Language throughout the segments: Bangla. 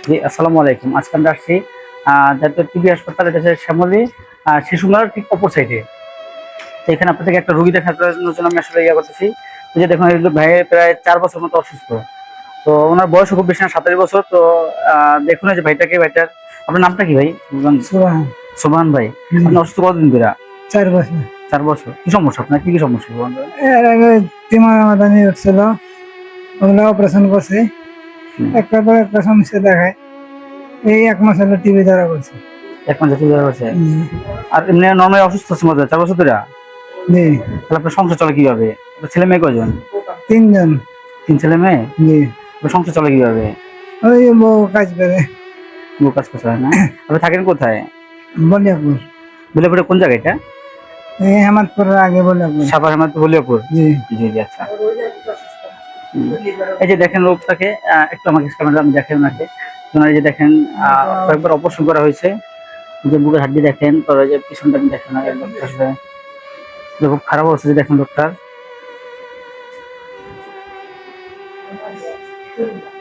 জি, আসসালামু আলাইকুম। আজকে আমরা আসছি জাতীয় টিবি হাসপাতাল, এটা হচ্ছে শ্যামলী শিশু মেলার ঠিক অপর সাইডে। তো এখানে আপনার থেকে একটা রোগী দেখার জন্য আমি আসলে করতেছি। এই যে দেখুন, এই ভাই প্রায় 4 বছর মতো অসুস্থ। তো ওনার বয়স খুব বেশি না, 27 বছর। তো দেখুন এই যে ভাইটার আপনার নামটা কি ভাই? সোহান। সোবহান ভাই। জি। আপনি অসুস্থ কতদিন ধরে? 4 বছর। 4 বছর। কি সমস্যা আপনার? কি সমস্যা সোবহান ভাই? এর আগে তিমাদানি উঠছিল, ওগুলো অপারেশন করছে। হুম। একটা পর একটা সমস্যা দেখায়। এই 1 মাস হলো টিভি ধরা করছে। 1 মাস ধরে হয়েছে। জি। আর এমনি নর্মালি অসুস্থ আছে মধ্যে 4 বছর ধরে? জি। তাহলে আপনার সংসার চলে কিভাবে? আপনার ছেলে মেয়ে কয়জন? 3 জন। 3 ছেলে মেয়ে। জি। আপনার সংসার চলে কিভাবে? ওই বউ কাজ করে। বউ কাজ করতে হয় না? আপনি থাকেন কোথায়? বলিয়াপুর। বলিয়াপুরে কোন জায়গা এটা? এই হেমাদপুরের আগে বলিয়াপুর। সাভার হেমাদ বলিয়াপুর। জি। জি জি, আচ্ছা। হুম। এই যে দেখেন লোকটাকে, একটু আমাকে ক্যামেরা আমি দেখেন ওনাকে। ওনার এই যে দেখেন কয়েকবার অপারেশন করা হয়েছে। যে বুকের হাড্ডি দেখেন, তোর ওই যে পিছনটা দেখেন, আর লোকটা আসলে খুব খারাপ অবস্থা। যে দেখেন লোকটার,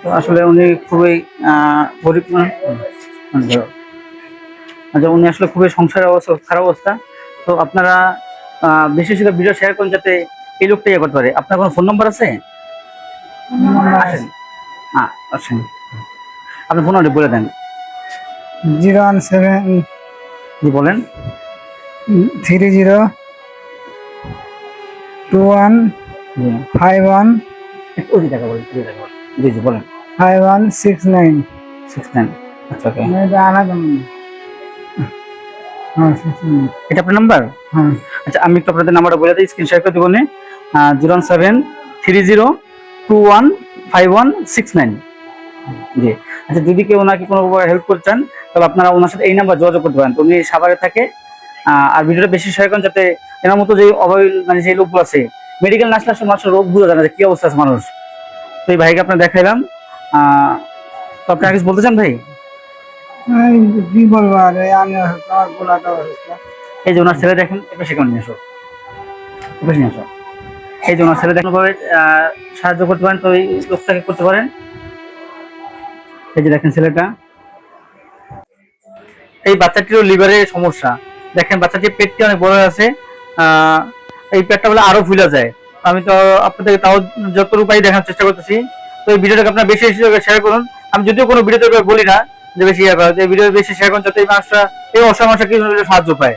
তো আসলে উনি খুবই গরিব মানুষ। আচ্ছা, উনি আসলে খুবই সংসারের অবস্থা খারাপ অবস্থা। তো আপনারা বেশি বেশি ভিডিও শেয়ার করুন, যাতে এই লোকটা ইয়ে করতে পারে। আপনার কোনো ফোন নাম্বার আছে? আসেন। আসেন, আপনি ফোন নাম্বারটা বলে দেন। 017 জি বলেন। 30 21 জি, 51 ওই টাকা বলেন, ওই টাকা বলেন। জি জি বলেন। 5169। 69। আচ্ছা, ওকে। এটা আলাদা মানে। হ্যাঁ, 69। এটা আপনার নাম্বার? হ্যাঁ। আচ্ছা, আমি একটু আপনাদের নাম্বারটা বলে দিই, স্ক্রিন শেয়ার করে দেবো। 01730215169। জি। আচ্ছা, যদি কেউ ওনাকে কোনো হেল্প করতে চান, তাহলে আপনারা ওনার সাথে এই নাম্বার যোগাযোগ করতে পারেন। তো উনি সাভারে থাকে। আর ভিডিওটা বেশি শেয়ার করেন, যাতে এনার মতো যে মানে যে লোকগুলো আছে, মেডিকেল না আসলে আসলে মানুষের রোগ বোঝা যায় না যে কি অবস্থা আছে মানুষ। তো এই ভাইকে আপনার দেখাইলাম। তো আপনি আর কিছু বলতে চান ভাই? এই কি বলবো আর, আমি অসুস্থ, আমার পোলাটা অসুস্থ। এই যে ওনার ছেলে দেখেন, এবার সেখানে নিয়ে আসো, এবার নিয়ে আসো। এই যে ওনার ছেলে দেখেন ভাবে সাহায্য করতে পারেন, তো এই লোকটাকে করতে পারেন। এই যে দেখেন ছেলেটা, এই বাচ্চাটিরও লিভারের সমস্যা। দেখেন বাচ্চাটির পেটটি অনেক বড় আছে। আহ এই পেটটা বলে আরো ফুলে যায়। আমি তো আপনাদের তাও যত উপায় দেখার চেষ্টা করতেছি। তো এই ভিডিওটাকে আপনারা বেশি বেশি শেয়ার করুন। আমি যদিও কোনো ভিডিওতে বলি না যে বেশি শেয়ার করা, এই ভিডিও বেশি শেয়ার করুন, যাতে এই মানুষটা, এই অসহায় মানুষটা কিছু সাহায্য পায়।